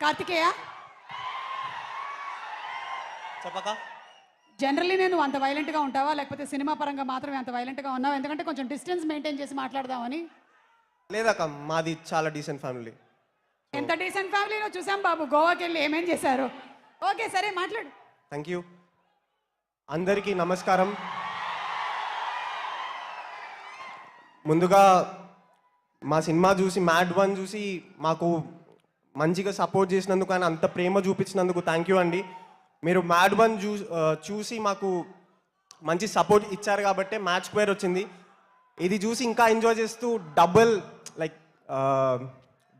కార్తికేయ చెప్పక జనరల్లీ నేను అంత వైలెంట్గా ఉంటావా లేకపోతే సినిమా పరంగా మాత్రమే అంత వైలెంట్గా ఉన్నావా? ఎందుకంటే కొంచెం డిస్టెన్స్ మెయింటైన్ చేసి మాట్లాడదామని. లేదక్క, మాది చాలా డీసెంట్ ఫ్యామిలీ. ఎంత డీసెంట్ ఫ్యామిలీలో చూసాం బాబు, గోవాకి వెళ్ళి ఏమేం చేశారు. ఓకే సరే మాట్లాడు. Thank you. అందరికీ నమస్కారం. ముందుగా మా సినిమా చూసి మ్యాడ్ 1 చూసి మాకు మంచిగా సపోర్ట్ చేసినందుకు ఆయన అంత ప్రేమ చూపించినందుకు థ్యాంక్ యూ అండి. మీరు మ్యాడ్ 1 చూసి మాకు మంచి సపోర్ట్ ఇచ్చారు కాబట్టి మ్యాచ్ స్క్వేర్ వచ్చింది. ఇది చూసి ఇంకా ఎంజాయ్ చేస్తూ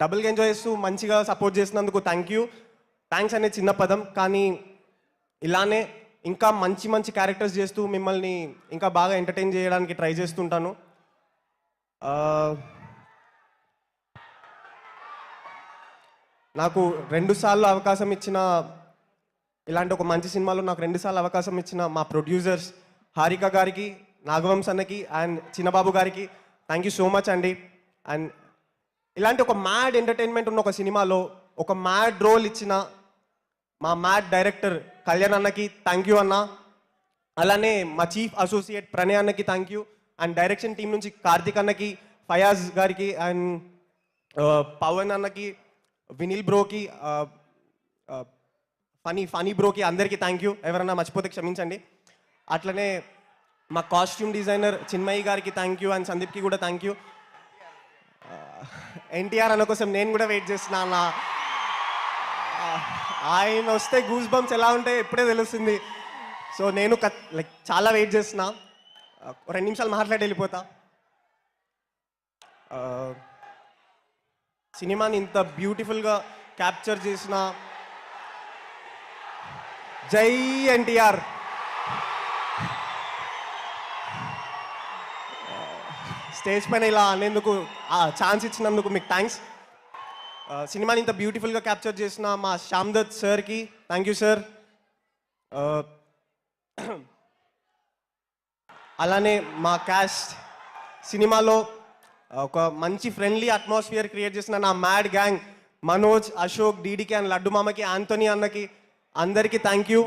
డబుల్గా ఎంజాయ్ చేస్తూ మంచిగా సపోర్ట్ చేసినందుకు థ్యాంక్ యూ. థ్యాంక్స్ అనే చిన్న పదం, కానీ ఇలానే ఇంకా మంచి మంచి క్యారెక్టర్స్ చేస్తూ మిమ్మల్ని ఇంకా బాగా ఎంటర్టైన్ చేయడానికి ట్రై చేస్తుంటాను. నాకు 2 సార్లు అవకాశం ఇచ్చిన, ఇలాంటి ఒక మంచి సినిమాలో నాకు 2 సార్లు అవకాశం ఇచ్చిన మా ప్రొడ్యూసర్స్ హారిక గారికి, నాగవంశ్ అన్నకి అండ్ చిన్నబాబు గారికి థ్యాంక్ యూ సో మచ్ అండి. అండ్ ఇలాంటి ఒక మ్యాడ్ ఎంటర్టైన్మెంట్ ఉన్న ఒక సినిమాలో ఒక మ్యాడ్ రోల్ ఇచ్చిన మా మ్యాడ్ డైరెక్టర్ కళ్యాణ్ అన్నకి థ్యాంక్ యూ అన్న. అలానే మా చీఫ్ అసోసియేట్ ప్రణయ్ అన్నకి thank you. And direction team నుంచి కార్తిక్ అన్నకి, ఫయాజ్ గారికి అండ్ పవన్ అన్నకి, వినిల్ బ్రోకి, ఫనీ బ్రోకి అందరికీ థ్యాంక్ యూ. ఎవరన్నా మర్చిపోతే క్షమించండి. అట్లనే మా కాస్ట్యూమ్ డిజైనర్ చిన్మయి గారికి థ్యాంక్ యూ అండ్ సందీప్కి కూడా థ్యాంక్ యూ. ఎన్టీఆర్ అన్న కోసం నేను కూడా వెయిట్ చేస్తున్నా. ఆయన వస్తే గూస్ బంప్స్ ఎలా ఉంటాయో ఇప్పుడే తెలుస్తుంది. సో నేను చాలా వెయిట్ చేస్తున్నా. 2 నిమిషాలు మాట్లాడి వెళ్ళిపోతా. సినిమాని ఇంత బ్యూటిఫుల్గా క్యాప్చర్ చేసిన జై ఎన్టీఆర్. స్టేజ్ పైన ఇలా అనేందుకు ఛాన్స్ ఇచ్చినందుకు మీకు థ్యాంక్స్. సినిమాని ఇంత బ్యూటిఫుల్గా క్యాప్చర్ చేసిన మా శ్యామ్ దత్ సార్కి థ్యాంక్ యూ సార్. అలానే మా క్యాస్ట్ సినిమాలో ఒక మంచి ఫ్రెండ్లీ అట్మాస్ఫియర్ క్రియేట్ చేసిన నా మ్యాడ్ గ్యాంగ్ మనోజ్, అశోక్, డీడీకి అండ్ లడ్డు మామకి, ఆంటోనీ అన్నకి అందరికీ thank you.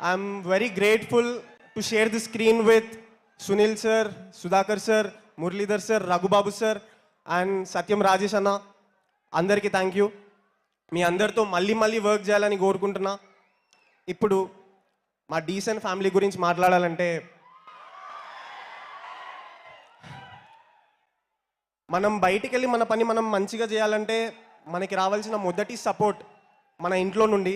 I'm very grateful to share the screen with Sunil sir, Sudhakar sir, Muralidhar sir, Raghubabu sir and Satyam Rajesh అన్న. అందరికీ థ్యాంక్ యూ. మీ అందరితో మళ్ళీ మళ్ళీ వర్క్ చేయాలని కోరుకుంటున్నా. ఇప్పుడు మా డీసెంట్ ఫ్యామిలీ గురించి మాట్లాడాలంటే, మనం బయటికి వెళ్ళి మన పని మనం మంచిగా చేయాలంటే మనకి రావాల్సిన మొదటి సపోర్ట్ మన ఇంట్లో నుండి.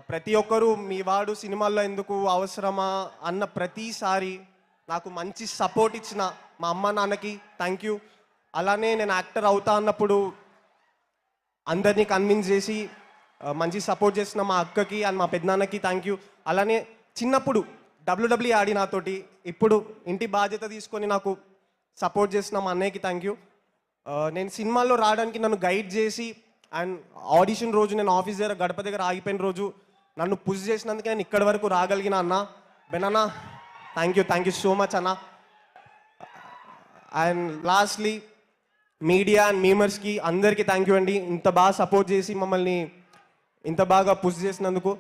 ప్రతి ఒక్కరూ మీ వాడు సినిమాల్లో ఎందుకు అవసరమా అన్న ప్రతిసారి నాకు మంచి సపోర్ట్ ఇచ్చిన మా అమ్మ నాన్నకి థ్యాంక్ యూ. అలానే నేను యాక్టర్ అవుతా అన్నప్పుడు అందరినీ కన్విన్స్ చేసి మంచి సపోర్ట్ చేసిన మా అక్కకి అండ్ మా పెద్దనాన్నకి థ్యాంక్ యూ. అలానే చిన్నప్పుడు WWE ఆడి నాతోటి ఇప్పుడు ఇంటి బాధ్యత తీసుకొని నాకు సపోర్ట్ చేసిన మా అన్నయ్యకి థ్యాంక్ యూ. నేను సినిమాల్లో రావడానికి నన్ను గైడ్ చేసి అండ్ ఆడిషన్ రోజు నేను ఆఫీస్ దగ్గర గడప దగ్గర ఆగిపోయిన రోజు నన్ను పుష్ చేసినందుకు నేను ఇక్కడి వరకు రాగలిగిన అన్న బెనన్నా థ్యాంక్ యూ సో మచ్ అన్న. అండ్ లాస్ట్లీ మీడియా అండ్ మీమర్స్కి అందరికీ థ్యాంక్ యూ అండి. ఇంత బాగా సపోర్ట్ చేసి మమ్మల్ని ఇంత బాగా పుష్ చేసినందుకు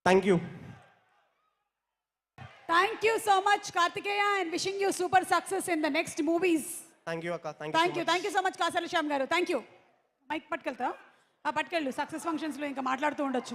thank you. Thank you so much Kartikeya and wishing you super success in the next movies. Thank you అక్క. Thank you so much Kasala Shyam గారు. Thank you. మైక్ పట్టుకెళ్తా, పట్టుకెళ్ళు. సక్సెస్ ఫంక్షన్స్లో ఇంకా మాట్లాడుతూ ఉండొచ్చు.